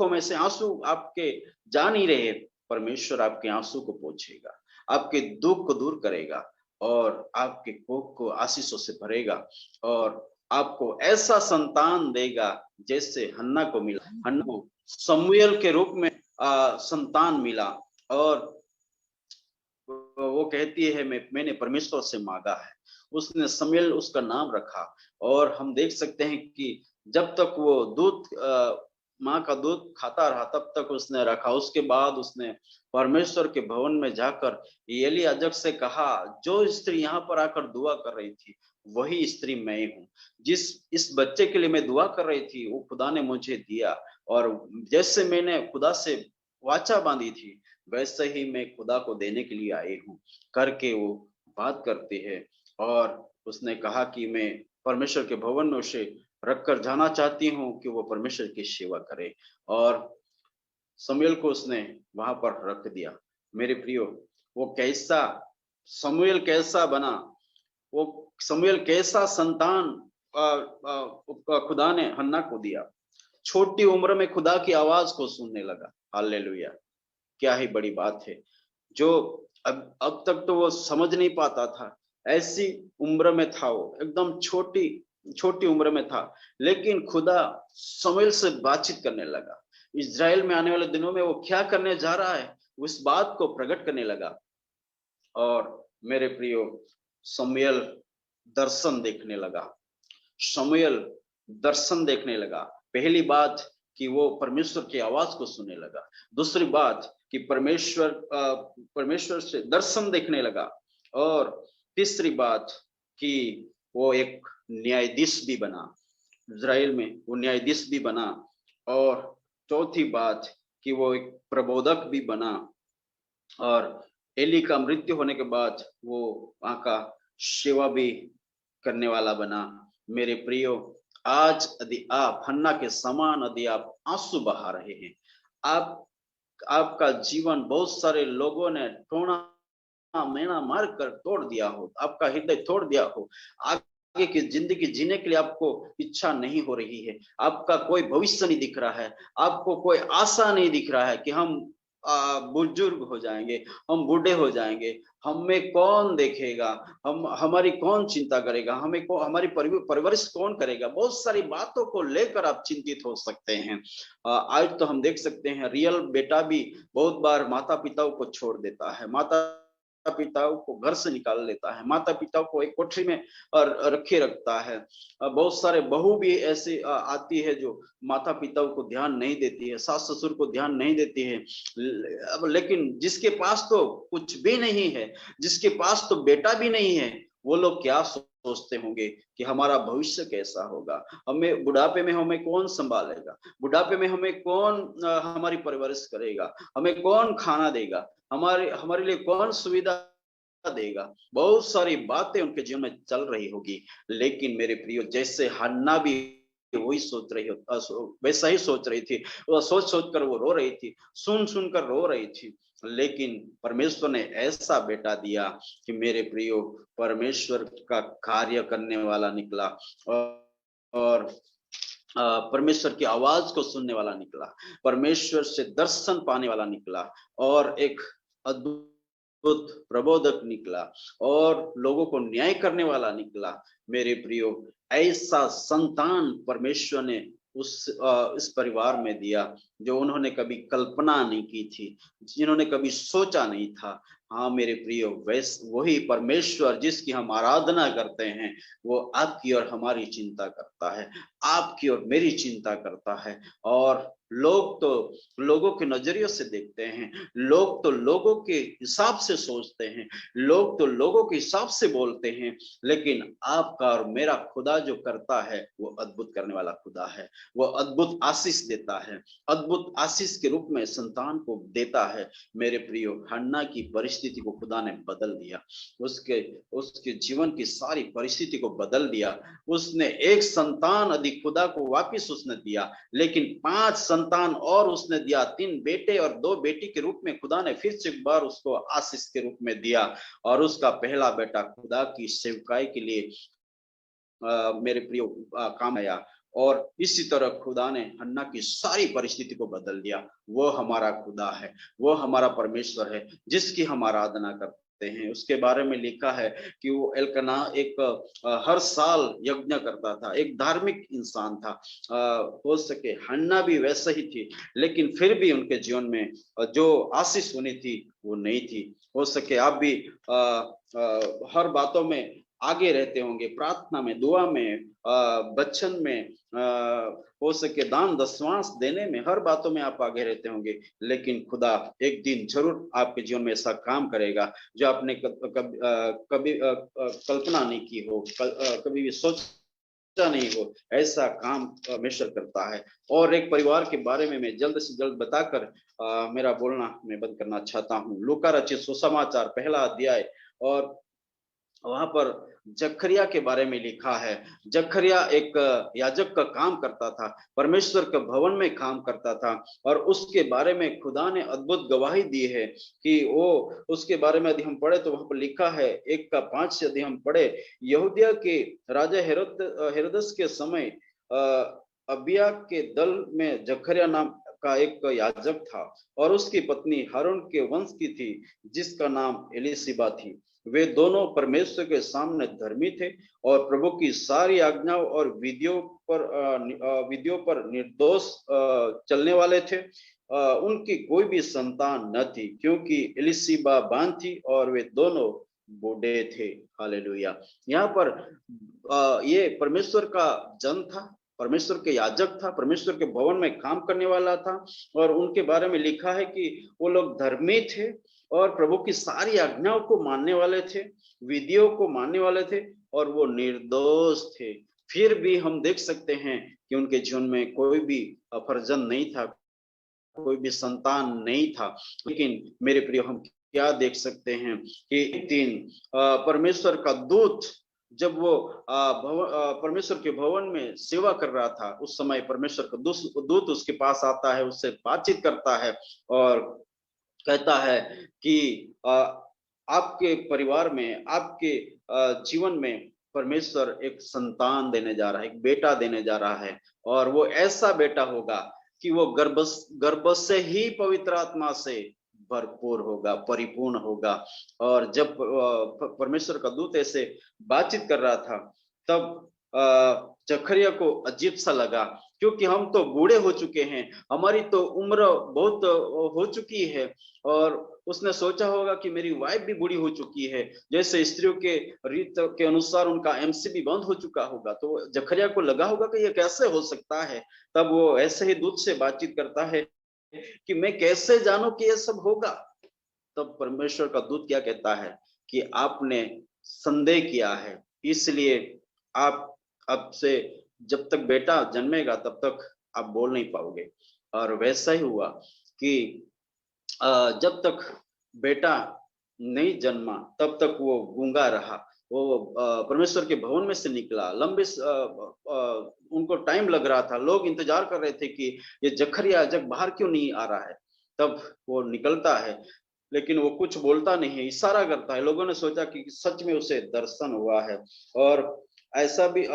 [SPEAKER 1] में से आंसू आपके जा नहीं रहे, परमेश्वर आपके आंसू को पोंछेगा, आपके दुख को दूर करेगा और आपके कोख को आशीषों से भरेगा और आपको ऐसा संतान देगा जैसे हन्ना को मिला। हन्ना को शमूएल के रूप में संतान मिला और वो कहती है मैंने परमेश्वर से मांगा है, उसने शमूएल उसका नाम रखा। और हम देख सकते हैं कि जब तक वो दूध माँ का दूध खाता रहा तब तक उसने रखा, उसके बाद उसने परमेश्वर के भवन में जाकर एली याजक से कहा, जो स्त्री यहाँ पर आकर दुआ कर रही थी वही स्त्री मैं हूँ, इस बच्चे के लिए मैं दुआ कर रही थी वो खुदा ने मुझे दिया और जैसे मैंने खुदा से वाचा बांधी थी वैसे ही मैं खुदा को देने के लिए आई हूँ करके वो बात करती है। और उसने कहा कि मैं परमेश्वर के भवन में उसे रखकर जाना चाहती हूँ कि वो परमेश्वर की सेवा करे और शमूएल को उसने वहां पर रख दिया। मेरे प्रियो, वो कैसा शमूएल कैसा बना, वो शमूएल कैसा संतान खुदा ने हन्ना को दिया, छोटी उम्र में खुदा की आवाज को सुनने लगा। हालेलुया, क्या ही बड़ी बात है। जो अब तक तो वो समझ नहीं पाता था, ऐसी उम्र में था वो, एकदम छोटी छोटी उम्र में था, लेकिन खुदा शमूएल से बातचीत करने लगा। इज़राइल में आने वाले दिनों में वो क्या करने जा रहा है उस बात को प्रकट करने लगा। और मेरे प्रियो, शमूएल दर्शन देखने लगा। शमूएल दर्शन देखने लगा। पहली बात कि वो परमेश्वर की आवाज को सुनने लगा। दूसरी बात कि परमेश्वर से दर्शन देखने लगा। और तीसरी बात कि वो एक न्यायाधीश भी बना, इज़राइल में वो न्यायाधीश भी बना। और चौथी बात कि वो एक प्रबोधक भी बना। और एली का मृत्यु होने के बाद वो वहां का सेवा भी करने वाला बना। मेरे प्रियो, आज यदि आप हन्ना के समान यदि आप आंसू बहा रहे हैं, आप आपका जीवन बहुत सारे लोगों ने टोना मेना मार कर तोड़ दिया हो, आपका हृदय तोड़ दिया हो, आगे की जिंदगी जीने के लिए आपको इच्छा नहीं हो रही है, आपका कोई भविष्य नहीं दिख रहा है, आपको कोई आशा नहीं दिख रहा है कि हम बुजुर्ग हो जाएंगे, हम बूढ़े हो जाएंगे, हमें कौन देखेगा, हम हमारी कौन चिंता करेगा, हमें हमारी परवरिश कौन करेगा। बहुत सारी बातों को लेकर आप चिंतित हो सकते हैं। आज तो हम देख सकते हैं रियल बेटा भी बहुत बार माता पिताओं को छोड़ देता है, माता पिताओं को घर से निकाल लेता है, माता पिताओं को एक कोठरी में रखे रखता है। बहुत सारे बहू भी ऐसी आती है जो माता पिताओं को ध्यान नहीं देती है, सास ससुर को ध्यान नहीं देती है। लेकिन जिसके पास तो कुछ भी नहीं है, जिसके पास तो बेटा भी नहीं है, वो लोग क्या सोचते होंगे कि हमारा भविष्य कैसा होगा, हमें बुढ़ापे में हमें कौन संभालेगा, बुढ़ापे में हमें कौन हमारी परवरिश करेगा, हमें कौन खाना देगा, हमारे लिए कौन सुविधा देगा। बहुत सारी बातें उनके जीवन में चल रही होगी। लेकिन मेरे प्रियो, जैसे हन्ना भी वही सोच रही हो, वैसा ही सोच रही थी, वो सोच सोच कर वो रो रही थी, सुन सुन कर रो रही थी। लेकिन परमेश्वर ने ऐसा बेटा दिया कि मेरे प्रियो, परमेश्वर का कार्य करने वाला निकला और परमेश्वर की आवाज को सुनने वाला निकला, परमेश्वर से दर्शन पाने वाला निकला और एक अद्भुत प्रबोधक निकला और लोगों को न्याय करने वाला निकला। मेरे प्रियो, ऐसा संतान परमेश्वर ने इस परिवार में दिया जो उन्होंने कभी कल्पना नहीं की थी, जिन्होंने कभी सोचा नहीं था। हाँ मेरे प्रियो, वही परमेश्वर जिसकी हम आराधना करते हैं, वो आपकी और हमारी चिंता करता है, आपकी और मेरी चिंता करता है। और लोग तो लोगों के नजरिए से देखते हैं, लोग तो लोगों के हिसाब से सोचते हैं, लोग तो लोगों के हिसाब से बोलते हैं। लेकिन आपका और मेरा खुदा जो करता है वो अद्भुत करने वाला खुदा है। वो अद्भुत आशीष देता है, अद्भुत आशीष के रूप में संतान को देता है। मेरे प्रियो, हन्ना की परिस्थिति को खुदा ने बदल दिया, उसके उसके जीवन की सारी परिस्थिति को बदल दिया। उसने एक संतान यदि खुदा को वापिस उसने दिया, लेकिन 5 संतान और उसने दिया, 3 बेटे और 2 बेटी के रूप में खुदा ने फिर से एक बार उसको आशीष के रूप में दिया। और उसका पहला बेटा खुदा की सेवकाई के लिए मेरे प्रियो काम आया। और इसी तरह खुदा ने हन्ना की सारी परिस्थिति को बदल दिया। वो हमारा खुदा है, वो हमारा परमेश्वर है जिसकी हम आराधना करते हैं। उसके बारे में लिखा है कि वो एल्कना एक हर साल यज्ञ करता था, एक धार्मिक इंसान था। हो सके हन्ना भी वैसे ही थी, लेकिन फिर भी उनके जीवन में जो आशीष होनी थी वो नहीं थी। हो सके आप भी हर बातों में आगे रहते होंगे, प्रार्थना में, दुआ में, बच्चन में, हो सके दान दशवांश देने में, हर बातों में आप आगे रहते होंगे। लेकिन खुदा एक दिन जरूर आपके जीवन में ऐसा काम करेगा जो आपने कभी कल्पना नहीं की हो, कभी भी सोचा नहीं हो। ऐसा काम परमेश्वर करता है। और एक परिवार के बारे में मैं जल्द से जल्द बताकर मेरा बोलना मैं बंद करना चाहता हूँ। लूका रचित सुसमाचार 1 अध्याय, और वहां पर जकरिया के बारे में लिखा है। जकरिया एक याजक का काम करता था, परमेश्वर के भवन में काम करता था। और उसके बारे में खुदा ने अद्भुत गवाही दी है कि वो, उसके बारे में यदि हम पढ़े तो वहां पर लिखा है 1:5 से यदि हम पढ़े, यहूदिया के राजा हेरोदस के समय अबिया के दल में जकरिया नाम का एक याजक था और उसकी पत्नी हारून के वंश की थी जिसका नाम एलीशिबा थी। वे दोनों परमेश्वर के सामने धर्मी थे और प्रभु की सारी आज्ञाओं और विधियों पर निर्दोष चलने वाले थे। उनकी कोई भी संतान न थी क्योंकि एलीशिबा बांझ थी और वे दोनों बूढ़े थे। हालेलुया। यहाँ पर ये परमेश्वर का जन था, परमेश्वर के याजक था, परमेश्वर के भवन में काम करने वाला था और उनके बारे में लिखा है कि वो लोग धर्मी थे और प्रभु की सारी आज्ञाओं को मानने वाले थे, विधियों को मानने वाले थे और वो निर्दोष थे। फिर भी हम देख सकते हैं कि उनके जीवन में कोई भी फर्जंद नहीं था, कोई भी संतान नहीं था। लेकिन मेरे प्रिय, हम क्या देख सकते हैं कि एक दिन परमेश्वर का दूत जब वो परमेश्वर के भवन में सेवा कर रहा था, उस समय परमेश्वर का दूत उसके पास आता है, उससे बातचीत करता है और कहता है कि आपके परिवार में, आपके जीवन में परमेश्वर एक संतान देने जा रहा है, एक बेटा देने जा रहा है और वो ऐसा बेटा होगा कि वो गर्भ से ही पवित्र आत्मा से भरपूर होगा, परिपूर्ण होगा। और जब परमेश्वर का दूत ऐसे बातचीत कर रहा था तब जकरिया को अजीब सा लगा, क्योंकि हम तो बूढ़े हो चुके हैं, हमारी तो उम्र बहुत हो चुकी है। और उसने सोचा होगा कि मेरी वाइफ भी बूढ़ी हो चुकी है, जैसे स्त्रियों के रीत के अनुसार उनका एमसी भी बंद हो चुका होगा। तो जकरिया को लगा होगा कि ये कैसे हो सकता है। तब वो ऐसे ही दूत से बातचीत करता है कि मैं कैसे जानूं कि ये सब होगा। तब परमेश्वर का दूत क्या कहता है कि आपने संदेह किया है, इसलिए आप अब से जब तक बेटा जन्मेगा तब तक आप बोल नहीं पाओगे। और वैसा ही हुआ कि जब तक बेटा नहीं जन्मा तब तक वो गूंगा रहा। वो परमेश्वर के भवन में से निकला, लंबे उनको टाइम लग रहा था, लोग इंतजार कर रहे थे कि ये जकरिया जब बाहर क्यों नहीं आ रहा है। तब वो निकलता है लेकिन वो कुछ बोलता नहीं है, इशारा करता है। लोगों ने सोचा कि सच में उसे दर्शन हुआ है और ऐसा भी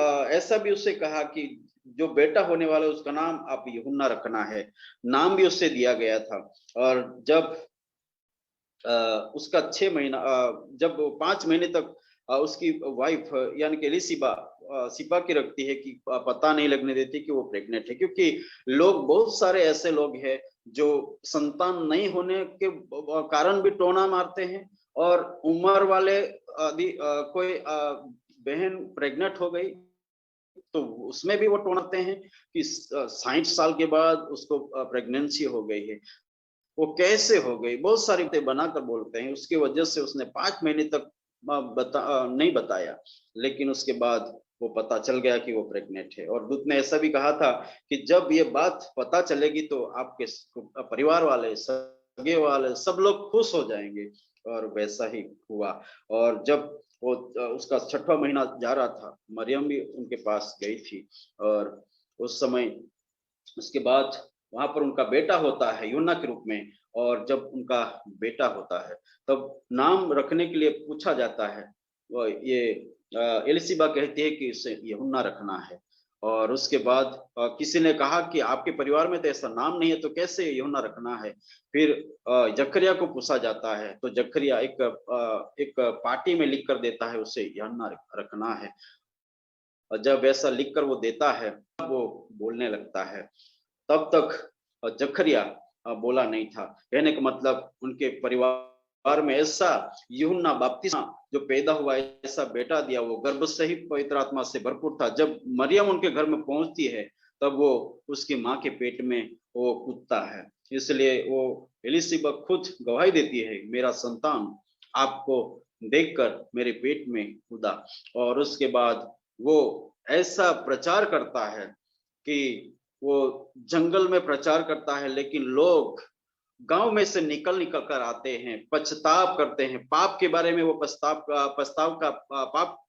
[SPEAKER 1] उससे कहा कि जो बेटा होने वाला है उसका नाम आप यूहन्ना रखना है। नाम भी उससे दिया गया था। और जब उसका 6 महीना, जब 5 महीने तक उसकी वाइफ यानी कि एलीशिबा छिपा के रखती है कि पता नहीं लगने देती कि वो प्रेग्नेंट है, क्योंकि लोग, बहुत सारे ऐसे लोग हैं जो संतान नहीं होने के कारण भी टोना मारते हैं और उम्र वाले कोई बहन प्रेग्नेंट हो गई तो उसमें भी वो टोनाते हैं कि 60 साल के बाद उसको प्रेगनेंसी हो गई है, वो कैसे हो गई, बहुत सारी बातें बनाकर बोलते हैं। उसकी वजह से उसने 5 महीने तक नहीं बताया, लेकिन उसके बाद वो पता चल गया कि वो प्रेग्नेंट है। और दूत ने ऐसा भी कहा था कि जब ये बात पता चलेगी तो आपके परिवार वाले, सगे वाले, सब लोग खुश हो जाएंगे। और वैसा ही हुआ। और जब वो उसका 6वां महीना जा रहा था, मरियम भी उनके पास गई थी और उस समय उसके बाद वहां पर उनका बेटा होता है यूहन्ना के रूप में। और जब उनका बेटा होता है तब नाम रखने के लिए पूछा जाता है। ये एलिशिबा कहती है कि इसे यूहन्ना रखना है। और उसके बाद किसी ने कहा कि आपके परिवार में तो ऐसा नाम नहीं है तो कैसे यूहन्ना रखना है। फिर जकरिया को पूछा जाता है तो जकरिया एक पार्टी में लिख कर देता है उसे यूहन्ना रखना है। और जब ऐसा लिखकर वो देता है तब वो बोलने लगता है। तब तक जकरिया बोला नहीं था। कहने का मतलब उनके परिवार में ऐसा यूहन्ना बपतिस्मा जो पैदा हुआ, ऐसा बेटा दिया, वो गर्भ से ही पवित्र आत्मा से भरपूर था। जब मरियम उनके घर में पहुंचती है तब वो उसकी माँ के पेट में वो कूदता है। इसलिए वो एलिशिबा खुद गवाही देती है, मेरा संतान आपको देखकर मेरे पेट में कूदा। और उसके बाद वो ऐसा प्रचार करता है कि वो जंगल में प्रचार करता है, लेकिन लोग गांव में से निकल निकल कर आते हैं, पछताव करते हैं, पाप के बारे में वो पाप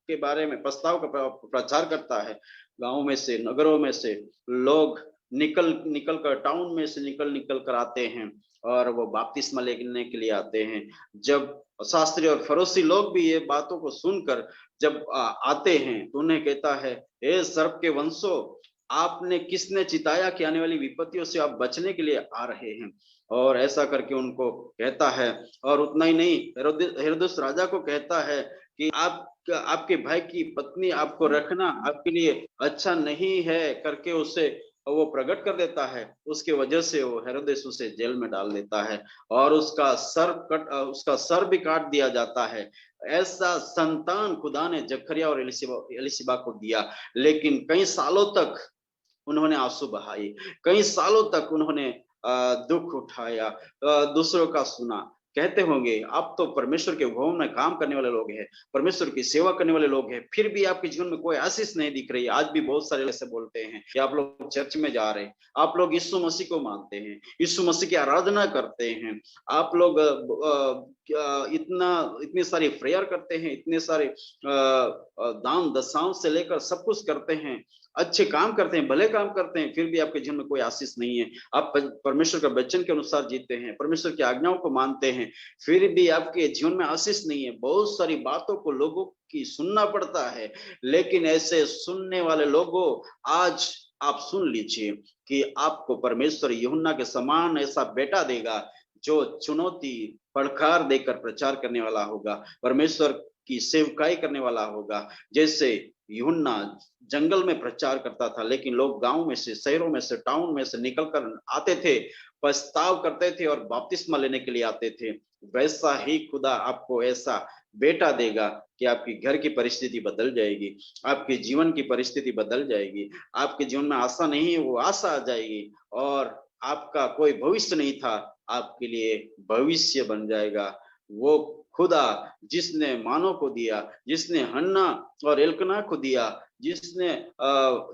[SPEAKER 1] के बारे में प्रस्ताव का प्रचार करता है। गांव में से, नगरों में से लोग निकल कर, टाउन में से निकल कर आते हैं और वो बपतिस्मा लेने के लिए आते हैं। जब शास्त्री और फरीसी लोग भी ये बातों को सुनकर जब आते हैं तो उन्हें कहता है, हे सर्प के वंशो, आपने किसने चिताया कि आने वाली विपत्तियों से आप बचने के लिए आ रहे हैं। और ऐसा करके उनको कहता है। और उतना ही नहीं, हेरोदेस राजा को कहता है कि आपके भाई की पत्नी आपको रखना आपके लिए अच्छा नहीं है करके उसे वो प्रकट कर देता है। उसके वजह से वो हेरोदेस उसे जेल में डाल देता है और उसका सर भी काट दिया जाता है। ऐसा संतान खुदा ने जकरिया और एलिशिबा को दिया, लेकिन कई सालों तक उन्होंने आंसू बहाए, कई सालों तक उन्होंने दुख उठाया, दूसरों का सुना। कहते होंगे आप तो परमेश्वर के भवन में काम करने वाले लोग हैं, परमेश्वर की सेवा करने वाले लोग हैं, फिर भी आपके जीवन में कोई आशीष नहीं दिख रही। आज भी बहुत सारे ऐसे बोलते हैं कि आप लोग चर्च में जा रहे हैं, आप लोग यीशु मसीह को मानते हैं, यीशु मसीह की आराधना करते हैं, आप लोग इतनी सारी प्रेयर करते हैं, इतने सारे दान दशाओं से लेकर सब कुछ करते हैं, अच्छे काम करते हैं, भले काम करते हैं, फिर भी आपके जीवन में कोई आशीष नहीं है। आप परमेश्वर का वचन के अनुसार जीते हैं, परमेश्वर की आज्ञाओं को मानते हैं, फिर भी आपके जीवन में आशीष नहीं है। बहुत सारी बातों को लोगों की सुनना पड़ता है, लेकिन ऐसे सुनने वाले लोगों, आज आप सुन लीजिए कि आपको परमेश्वर यूहन्ना के समान ऐसा बेटा देगा जो चुनौती पड़कार देकर प्रचार करने वाला होगा, परमेश्वर की सेवकाई करने वाला होगा। जैसे यूहन्ना जंगल में प्रचार करता था, लेकिन लोग गांव में से, शहरों में से, टाउन में से निकलकर आते थे, पछताव करते थे और बपतिस्मा लेने के लिए आते थे। वैसा ही खुदा आपको ऐसा बेटा देगा कि आपकी घर की परिस्थिति बदल जाएगी, आपके जीवन की परिस्थिति बदल जाएगी, आपके जीवन में आशा नहीं है वो आशा आ जाएगी, और आपका कोई भविष्य नहीं था आपके लिए भविष्य बन जाएगा। वो खुदा जिसने मानो को दिया, जिसने हन्ना और एल्कना को दिया, जिसने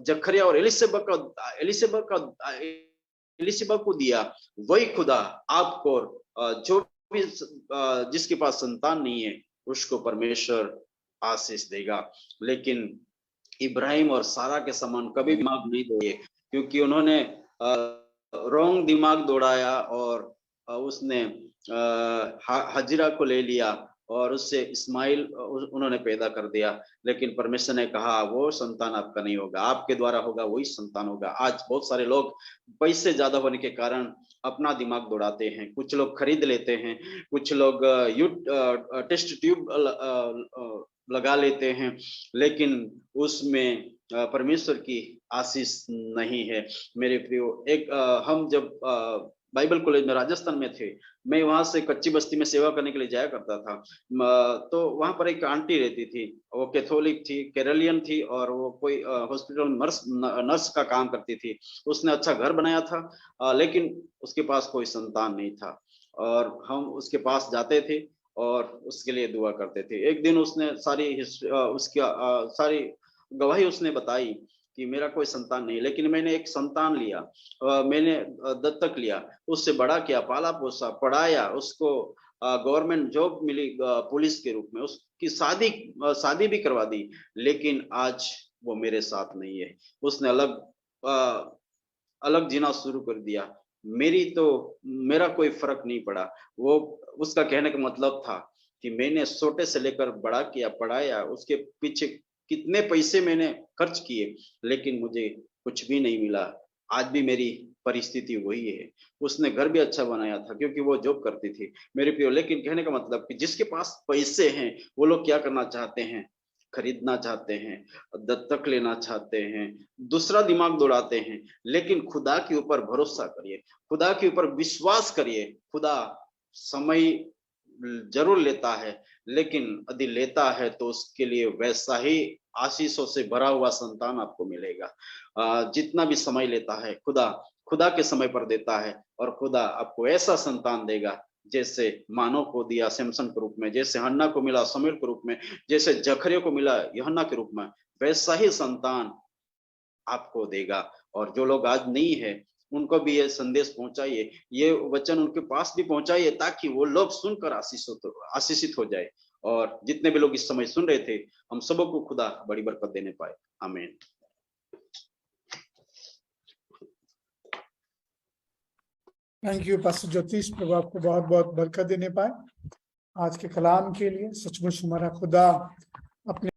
[SPEAKER 1] जकरिया और एलिशबा को दिया, वही खुदा आपको, जो भी जिसके पास संतान नहीं है उसको परमेश्वर आशीष देगा। लेकिन इब्राहिम और सारा के समान कभी दिमाग नहीं दौड़े, क्योंकि उन्होंने रॉन्ग दिमाग दौड़ाया और उसने हजरा को ले लिया और उससे इस्माइल उन्होंने पैदा कर दिया। लेकिन परमेश्वर ने कहा वो संतान आपका नहीं होगा, आपके द्वारा होगा, वही संतान होगा। आज बहुत सारे लोग पैसे ज्यादा होने के कारण अपना दिमाग दौड़ाते हैं, कुछ लोग खरीद लेते हैं, कुछ लोग टेस्ट ट्यूब लगा लेते हैं, लेकिन उसमें परमेश्वर की आशीष नहीं है। मेरे प्रियो, हम जब बाइबल कॉलेज में राजस्थान में थे, मैं वहां से कच्ची बस्ती में सेवा करने के लिए जाया करता था। तो वहां पर एक आंटी रहती थी, वो कैथोलिक थी, केरलियन थी, और वो कोई हॉस्पिटल नर्स का काम करती थी। उसने अच्छा घर बनाया था, लेकिन उसके पास कोई संतान नहीं था, और हम उसके पास जाते थे और उसके लिए दुआ करते थे। एक दिन उसने सारी गवाही उसने बताई कि मेरा कोई संतान नहीं, लेकिन मैंने एक संतान लिया, मैंने दत्तक लिया, उससे बड़ा किया, पाला पोसा, पढ़ाया, उसको गवर्नमेंट जॉब मिली पुलिस के रूप में, उसकी शादी भी करवा दी, लेकिन आज वो मेरे साथ नहीं है। उसने अलग जीना शुरू कर दिया। मेरा कोई फर्क नहीं पड़ा। वो उसका कहने का मतलब था कि मैंने छोटे से लेकर बड़ा किया, पढ़ाया, उसके पीछे कितने पैसे मैंने खर्च किए, लेकिन मुझे कुछ भी नहीं मिला। आज भी मेरी परिस्थिति वही है। उसने घर भी अच्छा बनाया था क्योंकि वो जॉब करती थी, मेरे प्रियो। लेकिन कहने का मतलब कि जिसके पास पैसे हैं वो लोग क्या करना चाहते हैं, खरीदना चाहते हैं, दत्तक लेना चाहते हैं, दूसरा दिमाग दौड़ाते हैं। लेकिन खुदा के ऊपर भरोसा करिए, खुदा के ऊपर विश्वास करिए। खुदा समय जरूर लेता है, लेकिन यदि लेता है तो उसके लिए वैसा ही आशीषों से भरा हुआ संतान आपको मिलेगा। जितना भी समय लेता है खुदा के समय पर देता है, और खुदा आपको ऐसा संतान देगा जैसे मानव को दिया सैमसन के रूप में, जैसे हन्ना को मिला शमूएल के रूप में, जैसे जकरिया को मिला यूहन्ना के रूप में, वैसा ही संतान आपको देगा। और जो लोग आज नहीं है उनको भी ये संदेश पहुंचाइए, ये वचन उनके पास भी पहुंचाइए, ताकि वो लोग सुनकर आशीषित हो जाए। और जितने भी लोग इस समय सुन रहे थे, हम सबको खुदा बड़ी बरकत देने पाए। आमीन।
[SPEAKER 3] थैंक यू पास्टर ज्योतिष, प्रभु आपको बहुत बहुत बरकत देने पाए आज के कलाम के लिए। सचमुच हमारा खुदा अपने